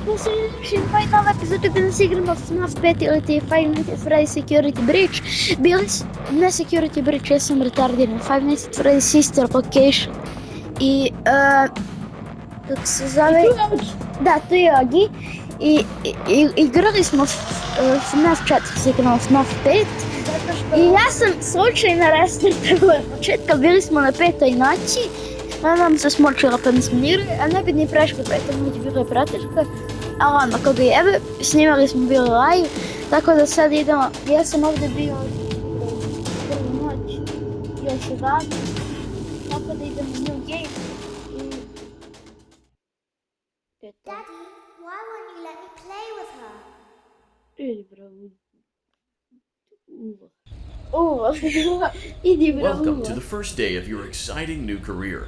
Posljednji ovaj novi epizod gdje se igramo FNAF 5 ili ti Five Nights at Freddy's Security Breach. Ne Security Breach, ja sam retardiran. Five Nights at Freddy's Sister Location. I, kako se zove... Da, to je Ogi. I igrali smo FNAF 4, se igramo FNAF 5. I ja sam slučajno restartala od početka, bili smo na 5. noći. Nam se smočila pa nismo igrali, a ne bi ni prešlo 5. noći, bilo je prateška. A ono, koga jebe, snimali smo bili live, tako da sad idemo, ja sam ovdje bio prvu noć, još je dan, tako da idemo u new game i... Daddy, why won't you let me play with her? Idi bro, idi bro. Welcome to the first day of your exciting new career.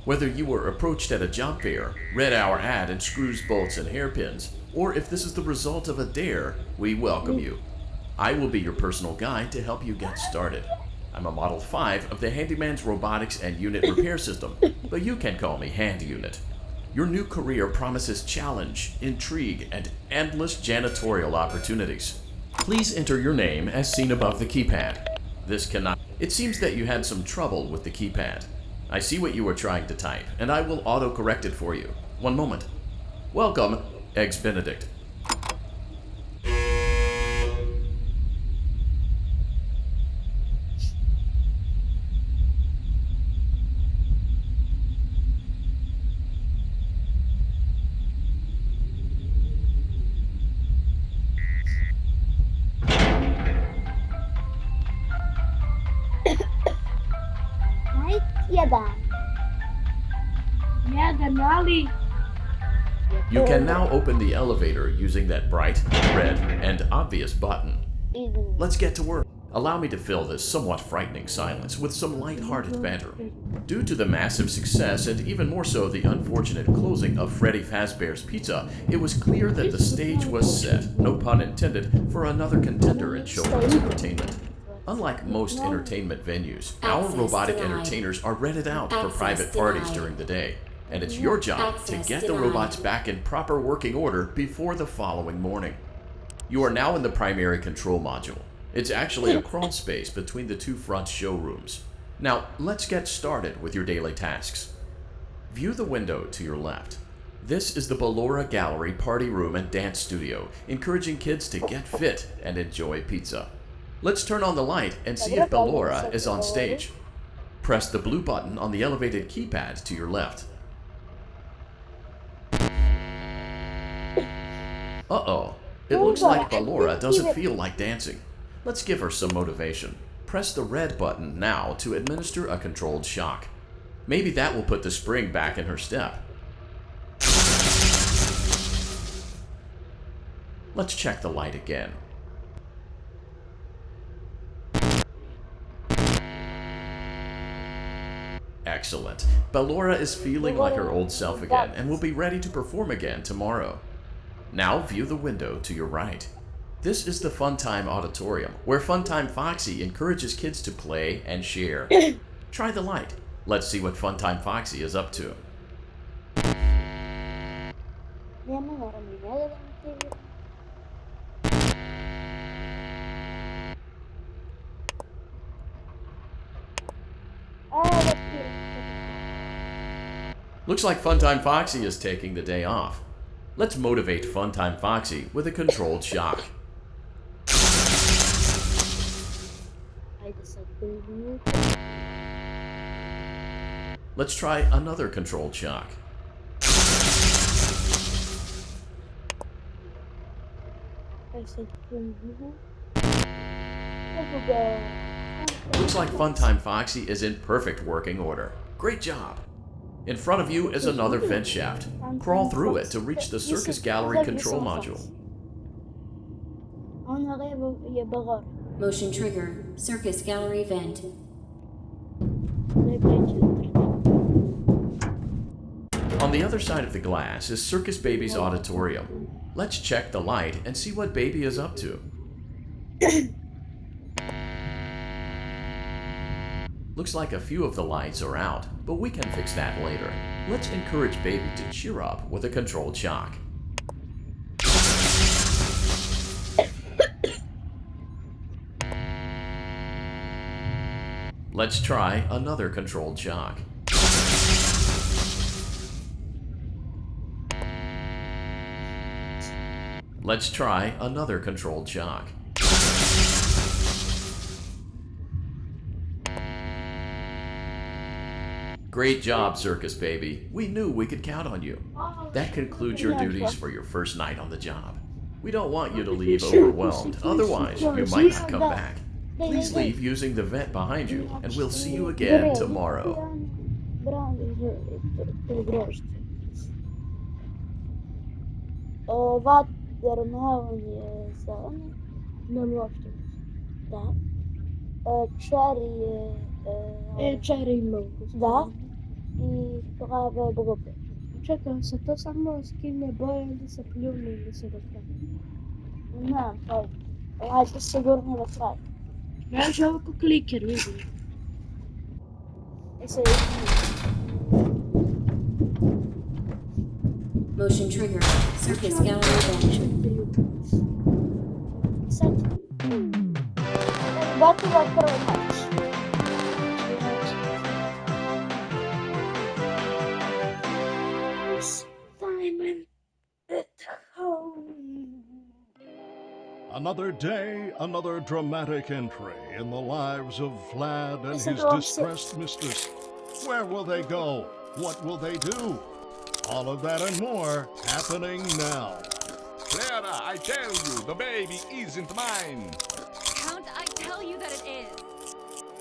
Whether you were approached at a job fair, read our ad and screws, bolts, and hairpins, or if this is the result of a dare, we welcome you. I will be your personal guide to help you get started. I'm a Model 5 of the Handyman's Robotics and Unit Repair System, but you can call me Hand Unit. Your new career promises challenge, intrigue, and endless janitorial opportunities. Please enter your name as seen above the keypad. It seems that you had some trouble with the keypad. I see what you were trying to type, and I will auto-correct it for you. One moment. Welcome, Eggs Benedict. You can now open the elevator using that bright, red, and obvious button. Let's get to work. Allow me to fill this somewhat frightening silence with some light-hearted banter. Due to the massive success, and even more so the unfortunate closing of Freddy Fazbear's Pizza, it was clear that the stage was set, no pun intended, for another contender in children's entertainment. Unlike most entertainment venues, our robotic entertainers are rented out for private parties during the day. And it's your job to get the robots back in proper working order before the following morning. You are now in the primary control module. It's actually a crawl space between the two front showrooms. Now, let's get started with your daily tasks. View the window to your left. This is the Ballora Gallery Party Room and Dance Studio, encouraging kids to get fit and enjoy pizza. Let's turn on the light and see if Ballora is on stage. Press the blue button on the elevated keypad to your left. Uh-oh, it looks like Ballora doesn't feel like dancing. Let's give her some motivation. Press the red button now to administer a controlled shock. Maybe that will put the spring back in her step. Let's check the light again. Excellent. Ballora is feeling like her old self again and will be ready to perform again tomorrow. Now view the window to your right. This is the Funtime Auditorium, where Funtime Foxy encourages kids to play and share. Try the light. Let's see what Funtime Foxy is up to. Looks like Funtime Foxy is taking the day off. Let's motivate Funtime Foxy with a controlled shock. Let's try another controlled shock. Looks like Funtime Foxy is in perfect working order. Great job! In front of you is another vent shaft. Crawl through it to reach the Circus Gallery control module. Motion trigger, Circus Gallery vent. On the other side of the glass is Circus Baby's auditorium. Let's check the light and see what Baby is up to. Looks like a few of the lights are out, but we can fix that later. Let's encourage Baby to cheer up with a controlled shock. Let's try another controlled shock. Let's try another controlled shock. Great job, Circus Baby. We knew we could count on you. That concludes your duties for your first night on the job. We don't want you to leave overwhelmed, otherwise you might not come back. Please leave using the vent behind you, and we'll see you again tomorrow. Vatrnavanje zelene, namnožitelj. Da. Cherry, cherry mango. Da. I prave bogope. Čekaj, se to samo skine boje ili se pljune ili se do kraja? Ne, pa ajde sigurno do kraja. Ja ću ovo ko kliker, vidim. Se Motion trigger. Circus gallery event. sad. Gotova prva noć. Simon at home. Another day, another dramatic entry in the lives of Vlad and his distressed mistress. Where will they go? What will they do? All of that and more happening now. Clara, I tell you, the baby isn't mine. Count, I tell you that it is.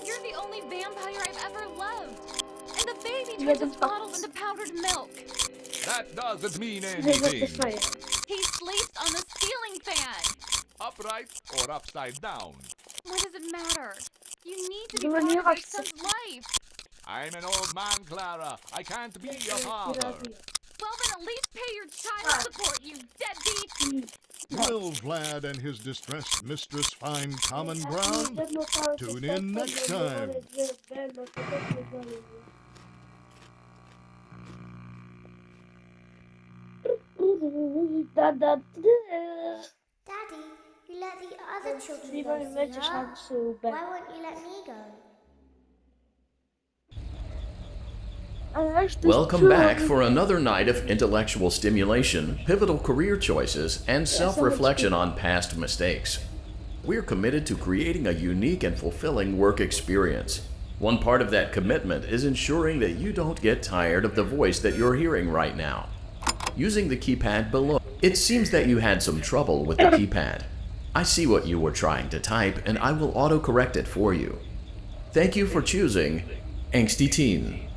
You're the only vampire I've ever loved. And the baby turns his bottles into powdered milk. That doesn't mean anything. He sleeps on the ceiling fan. Upright or upside down. What does it matter? You need to be Doe part niet of your wachten. son's life. I'm an old man, Clara. I can't be your father. Well, then at least pay your child support, you deadbeat. Will Vlad and his distressed mistress find common ground? Tune in next time. Daddy, you let the other children Die go waren een beetje see her. samen zo bij. Why won't you let me go? Welcome back for another night of intellectual stimulation, pivotal career choices, and self-reflection on past mistakes. We're committed to creating a unique and fulfilling work experience. One part of that commitment is ensuring that you don't get tired of the voice that you're hearing right now. Using the keypad below, it seems that you had some trouble with the keypad. I see what you were trying to type, and I will autocorrect it for you. Thank you for choosing Angsty Teen.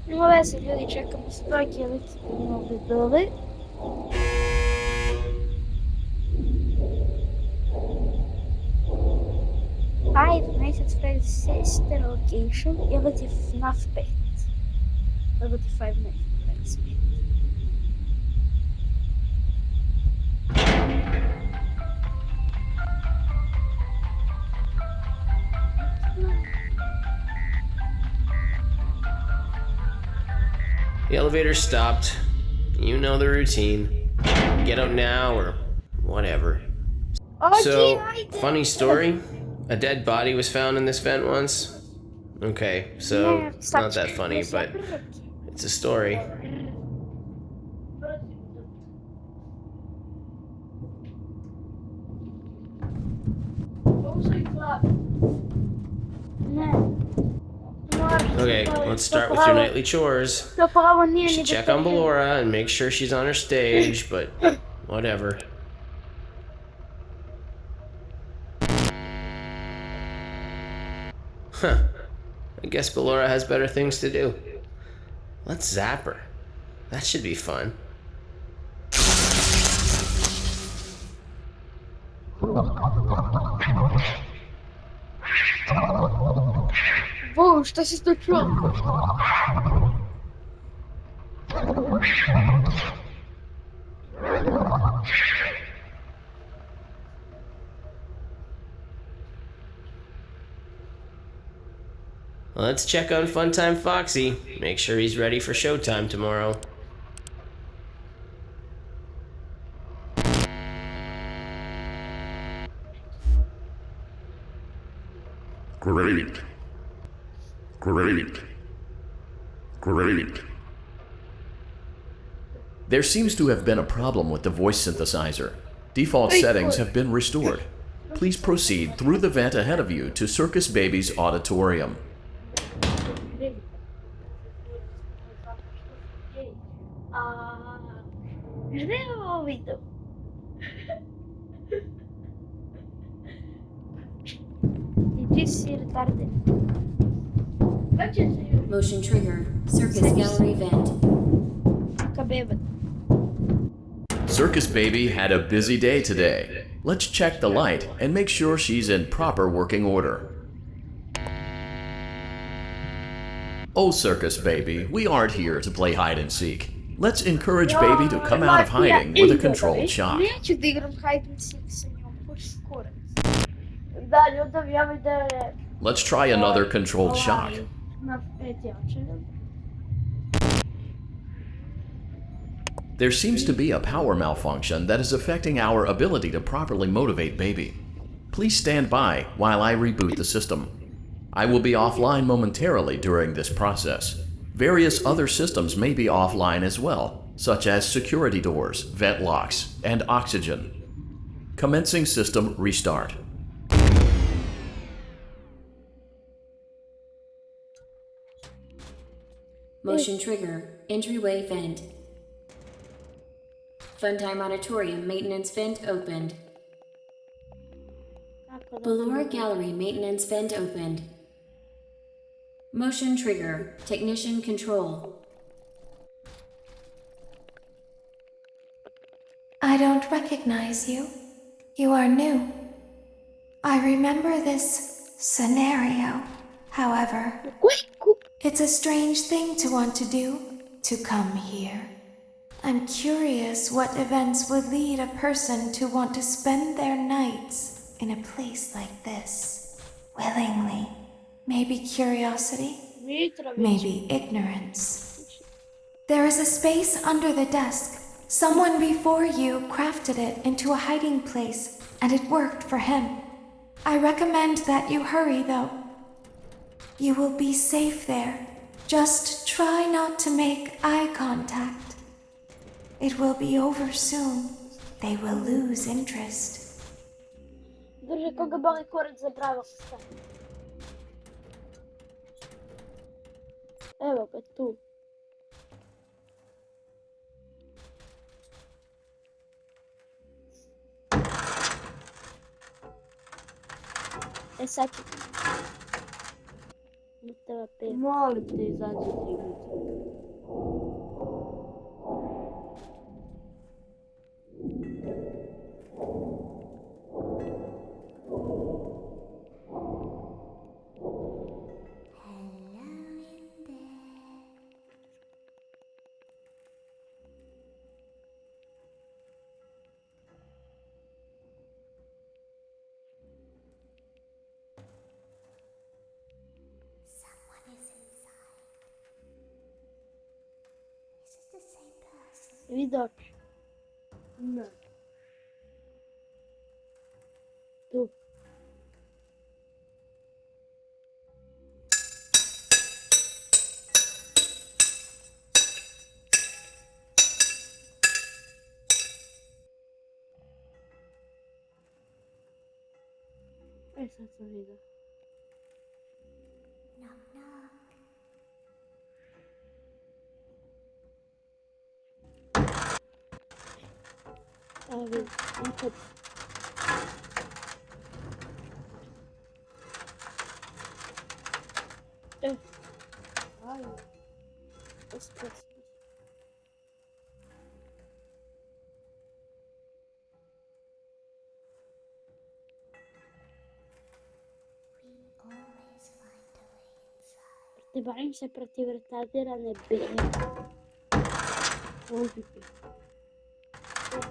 Nema veze, ljudi, čekamo se brojke, ali ćemo ovdje dole. Five Nights at Freddy's sister location, evo ti FNAF 5. Evo ti Five Nights at Freddy's 5. The elevator stopped. You know the routine. Get out now or whatever. So, funny story. A dead body was found in this vent once. Okay, so it's not that funny, but it's a story. Okay, let's start with your nightly chores. To pravo nije You should ni check on Ballora and make sure she's on her stage, but whatever. Huh. I guess Ballora has better things to do. Let's zap her. That should be fun. Wow, что се случило? Let's check on Funtime Foxy. Make sure he's ready for showtime tomorrow. Great. Great. Great. There seems to have been a problem with the voice synthesizer. Default settings have been restored. Please proceed through the vent ahead of you to Circus Baby's auditorium. Motion trigger. Circus gallery vent. Circus Baby had a busy day today. Let's check the light and make sure she's in proper working order. Oh, Circus Baby, we aren't here to play hide and seek. Let's encourage Baby to come out of hiding with a controlled shock. Neću da igram hide and seek sa njom, puši kurac. Dalje, onda ja vidim Let's try another controlled shock. na 5 jačega. There seems to be a power malfunction that is affecting our ability to properly motivate Baby. Please stand by while I reboot the system. I will be offline momentarily during this process. Various other systems may be offline as well, such as security doors, vent locks, and oxygen. Commencing system restart. Motion trigger. Entryway vent. Funtime auditorium maintenance vent opened. Ballora gallery maintenance vent opened. Motion trigger. Technician control. I don't recognize you. You are new. I remember this scenario. However, it's a strange thing to want to do, to come here. I'm curious what events would lead a person to want to spend their nights in a place like this. Willingly. Maybe curiosity, maybe ignorance. There is a space under the desk. Someone before you crafted it into a hiding place, and it worked for him. I recommend that you hurry, though. You will be safe there. Just try not to make eye contact. It will be over soon. They will lose interest. Drže, koga boli kurac zabrava šta? Evo ga tu. Sad ću. Molim te, izađi 3 minuta. Vidi oči. Ne. Tu. Sad sam vidio. Ali, nikad. Aj, espresso. Pretvaraju se protiv retardirane bebe. Ubiti. Evo.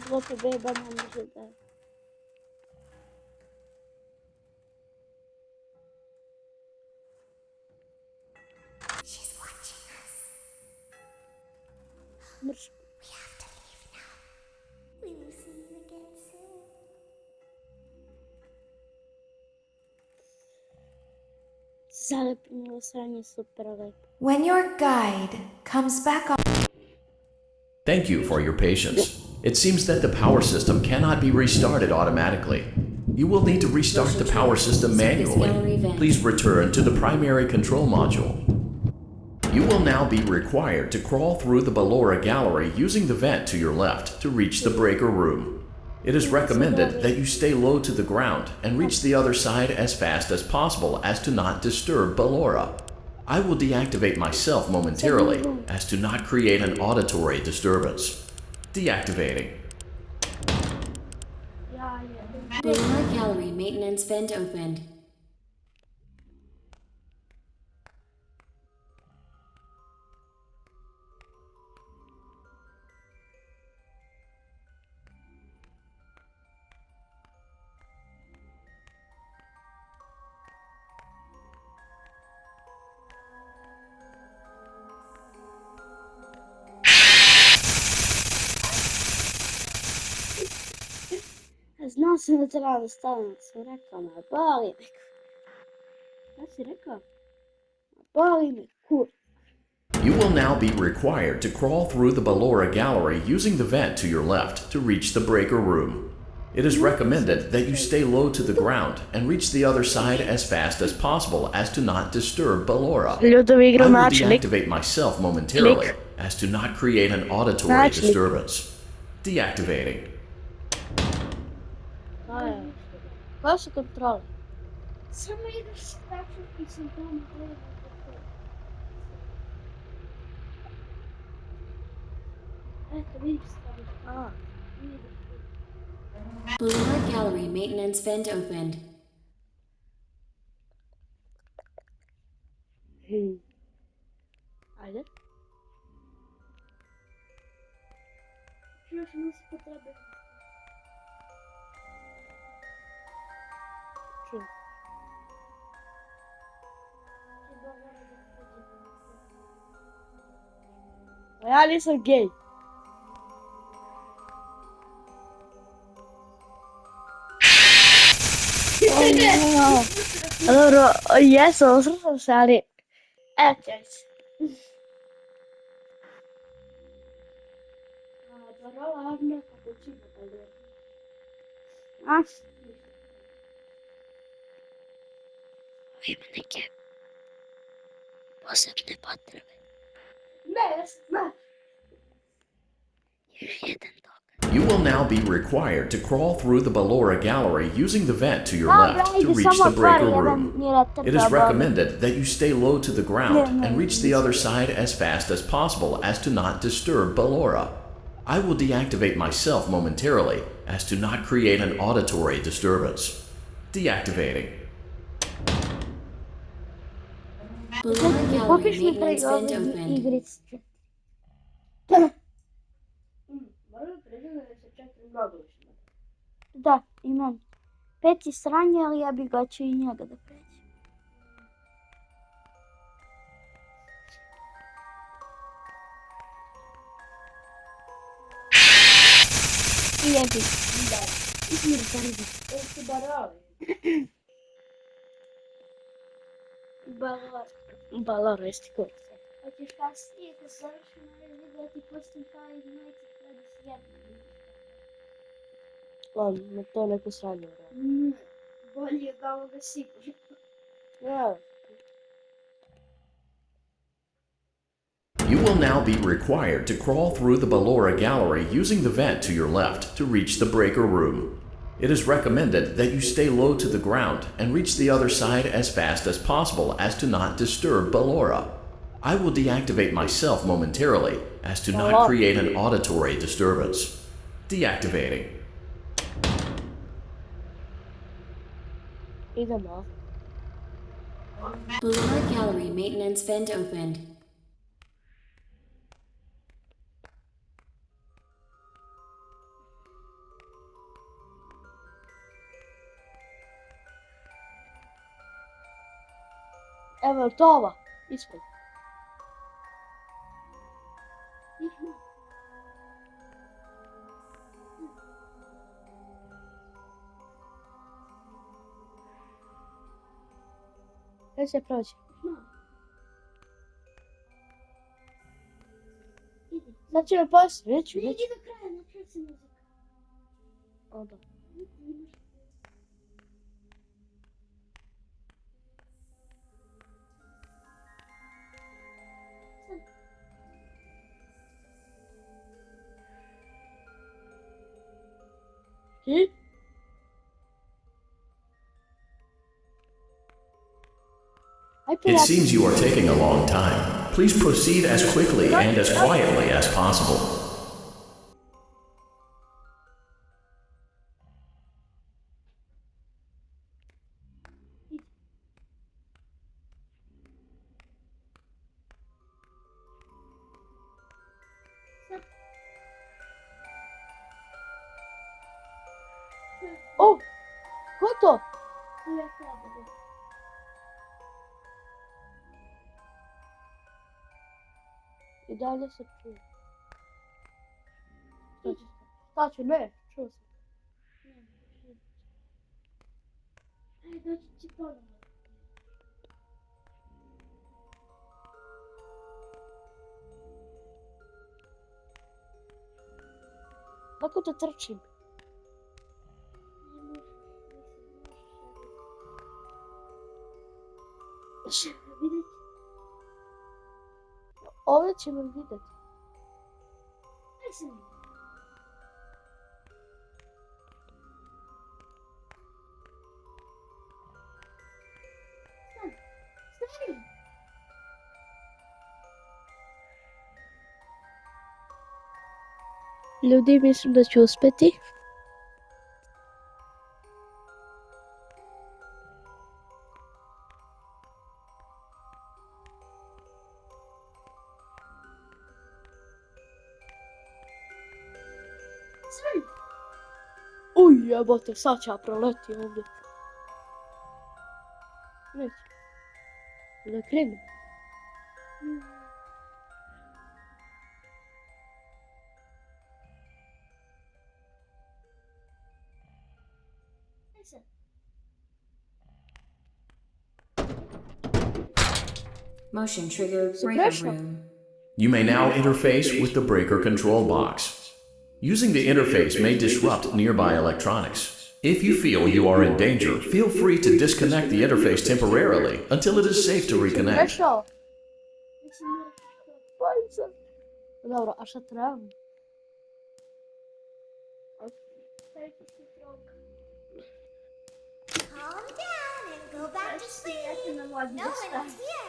Glupa beba ne može da Mrš. We have to leave now. We will see you again soon. Zalepnilo sranje super lepo. When your guide comes back on. Thank you for your patience. It seems that the power system cannot be restarted automatically. You will need to restart the power system manually. Please return to the primary control module. You will now be required to crawl through the Ballora gallery using the vent to your left to reach the breaker room. It is recommended that you stay low to the ground and reach the other side as fast as possible as to not disturb Ballora. I will deactivate myself momentarily as to not create an auditory disturbance. Deactivating. Ballora gallery maintenance vent opened. Znao sam da treba da stavim, sam rekao, ma boli me. Ja si rekao? Boli me kur. You will now be required to crawl through the Ballora gallery using the vent to your left to reach the breaker room. It is recommended that you stay low to the ground and reach the other side as fast as possible as to not disturb Ballora. I will deactivate myself momentarily as to not create an auditory disturbance. Deactivating. Koje su kontrole? Samo ideš tačno i sam tamo treba da to. Eto, vidiš staviš. Vidiš. Ballora gallery maintenance vent opened. Ajde. Još nisi potrebno. Čuj. Ja nisam gej. Dobro, jesam, osvršam se, ali... Eto, parola Arne, cappuccino, ima neke posebne potrebe. Ne. Još jedan dokaz. You will now be required to crawl through the Ballora gallery using the vent to your left to reach the breaker room. It is recommended that you stay low to the ground and reach the other side as fast as possible as to not disturb Ballora. I will deactivate myself momentarily as to not create an auditory disturbance. Deactivating. Ballora gallery maintenance vent opened. Da, imam. 5 sranje, ali ja bi ga ću i njega da pređem. I jebi. Da. Izmiri karibu. Jeste barali? Balor, jeste kurce. Hoćeš kasnije kad završim ovaj video da ti pustim kao i dvojica Freddy s jednom. Na to neko sranje uradi. Bolje od ovoga sigurno. Ja. You will now be required to crawl through the Ballora gallery using the vent to your left to reach the breaker room. It is recommended that you stay low to the ground and reach the other side as fast as possible as to not disturb Ballora. I will deactivate myself momentarily as to not create an auditory disturbance. Deactivating. Idemo. Ballora gallery maintenance vent opened. Evo, to ova. Ispred. Kaj se proći? Znači me poslije, neću. Idi do kraja, ne čuj se muzika. Oba. It seems you are taking a long time. Please proceed as quickly and as quietly as possible. Oh, gotovo. I dalje se čuje. Šta će, ne, čuo sam. Ajde, doći ti ponovno. Kako to trčim? Vidjeti. Ove ćemo vidjeti. Aj se mi. Stani. Ljudi, mislim da ću uspjeti. Uj, jebote, sad ću ja proleti ovdje. Neće. Da krenem. Motion trigger breaker room. You may now interface with the breaker control box. Using the interface may disrupt nearby electronics. If you feel you are in danger, feel free to disconnect the interface temporarily until it is safe to reconnect. Dobro, a šta trebam? Calm down and go back to sleep. No one is here.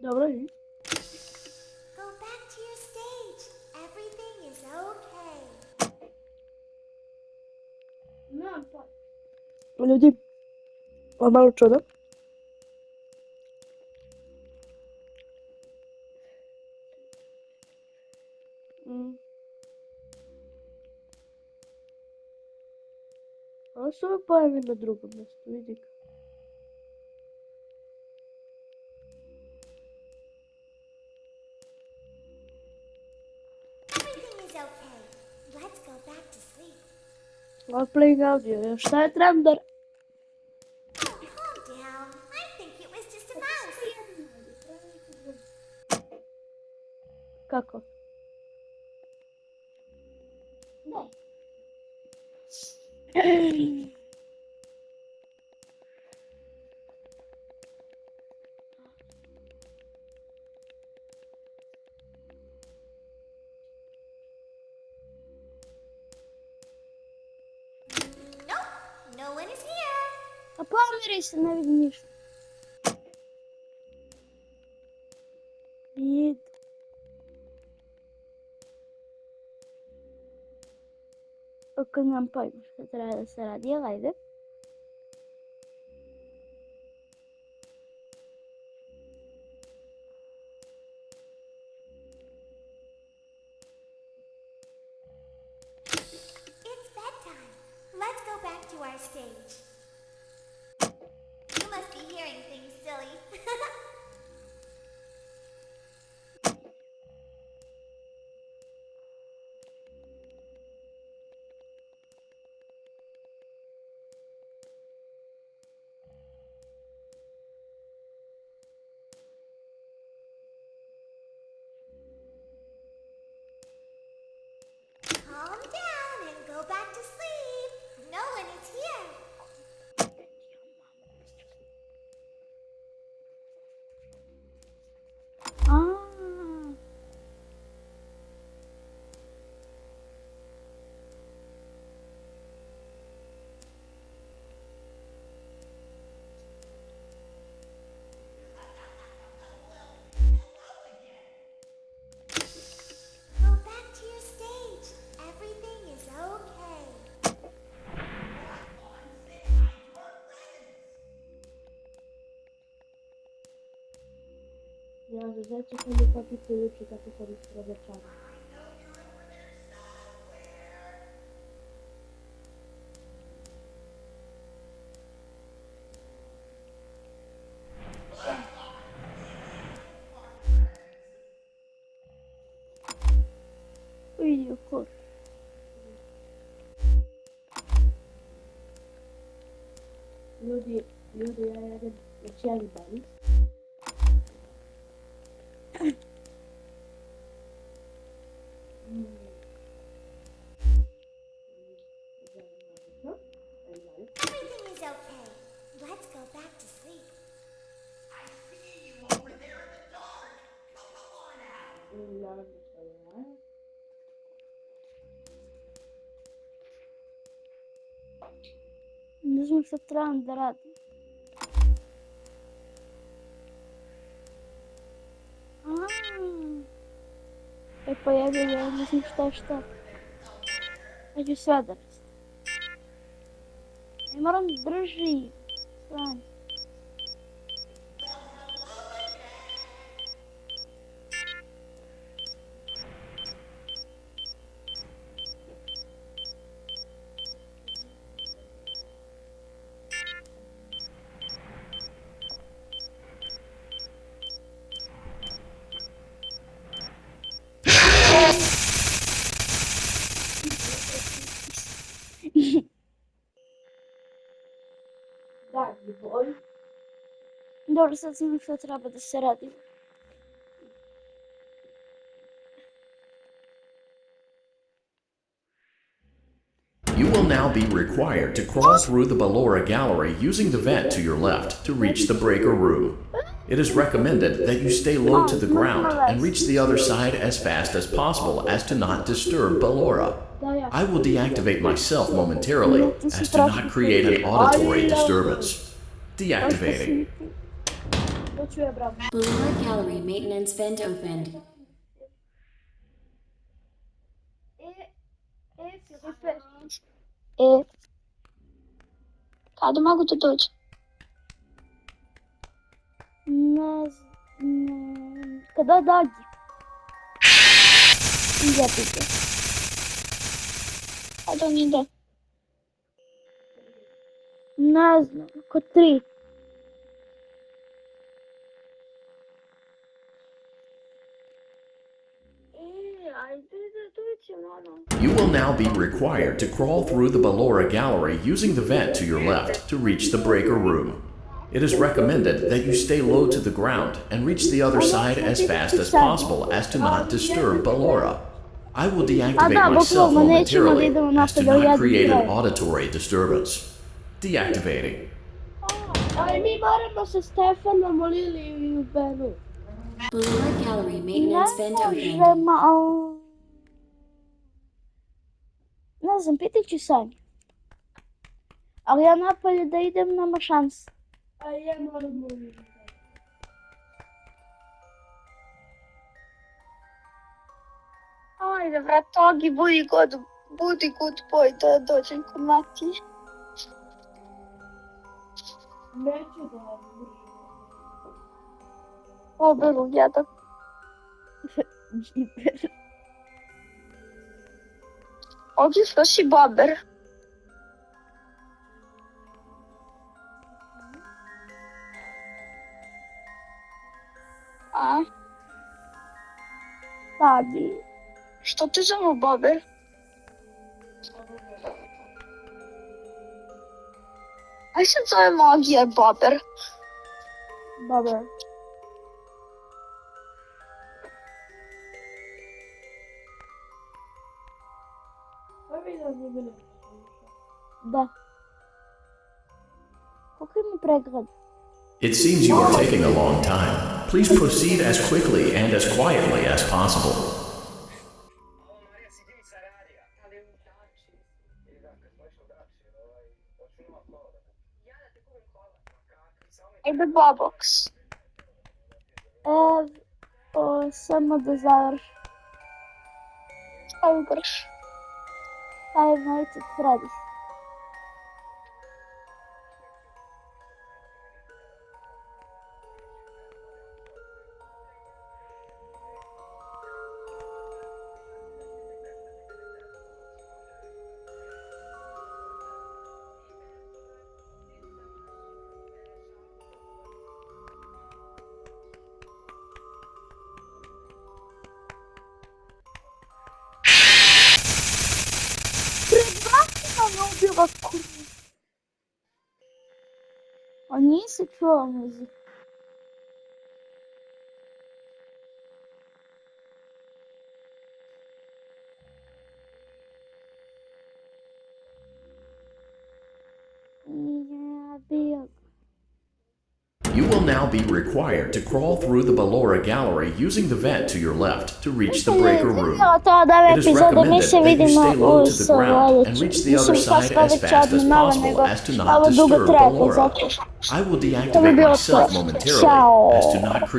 Dobro, Go back to your stage. Everything is okay. ljudi, malo čudo. Ovo se uvijek pojavi na drugom mjestu, vidi ga. Everything is okay. Let's go back to sleep. While playing audio, šta je trebam da... Oh, calm down. I think it was just a mouse. Kako? Ne. Nope, no one is here. A pomeri se, ne vidim ništa. Vid. Ako nemam pojma što treba da se radi, ali ajde. It's bedtime. Let's go back to our stage. You must be hearing things, silly. back to sleep. No one is here. Ah. Go back to your stage. Everything is okay. Ja, że rzeczy są do kapituły, czy takie są sprawdzone. Ui, kur. Люди, я начали бали. Everything is okay. Let's go back to sleep. I see you over there in the dark. Come on out. Нужно все странно рад. И появилась, я не считаю, что хочу связаться. И мором дрожи. Срань. Да, любой. Добре, sad sam što treba da se radi. You will now be required to crawl through the Ballora gallery using the vent to your left to reach the breaker room. It is recommended that you stay low to the ground and reach the other side as fast as possible as to not disturb Ballora. I will deactivate myself momentarily as to not create an auditory disturbance. Deactivating. Ballora Gallery maintenance vent opened. Kada mogu da dođu? Ne znam. Kada dođe? Ide pite. Kada on ide? Ne znam, kod 3. You will now be required to crawl through the Ballora gallery using the vent to your left to reach the breaker room. It is recommended that you stay low to the ground and reach the other side as fast as possible as to not disturb Ballora. I will deactivate myself momentarily as to not create an auditory disturbance. Deactivating. Mi moramo sa Stefanom molili u Beru. Ballora Gallery maintenance vent opened. Ne znam, pitat ću Sanju. Ali ja napolje da idem, nema šans. A ja moram moliti. Ajde, vrat, Ogi, budi good boy da dođem kod Matije. Neću da vam držim. Oberu, jedan. Džiber. Ogi, sluši Bober. A? Babi. Što te zove Bober? Aj se zovemo Ogi jer Bober. Bober. Da. Pokoj mi pregled. It seems you are taking a long time. Please proceed as quickly and as quietly as possible. Ajde Bobox. Samo da završim. Šta igraš? Five Nights at Freddy's. Ubila kurva. A nisi čuo muziku. Ja, bio. You will now be required to crawl through the Ballora gallery using the vent to your left to reach the breaker room. It is recommended that you stay low to the ground and reach the other side as fast as possible as to not disturb Ballora. I will deactivate myself momentarily as to not create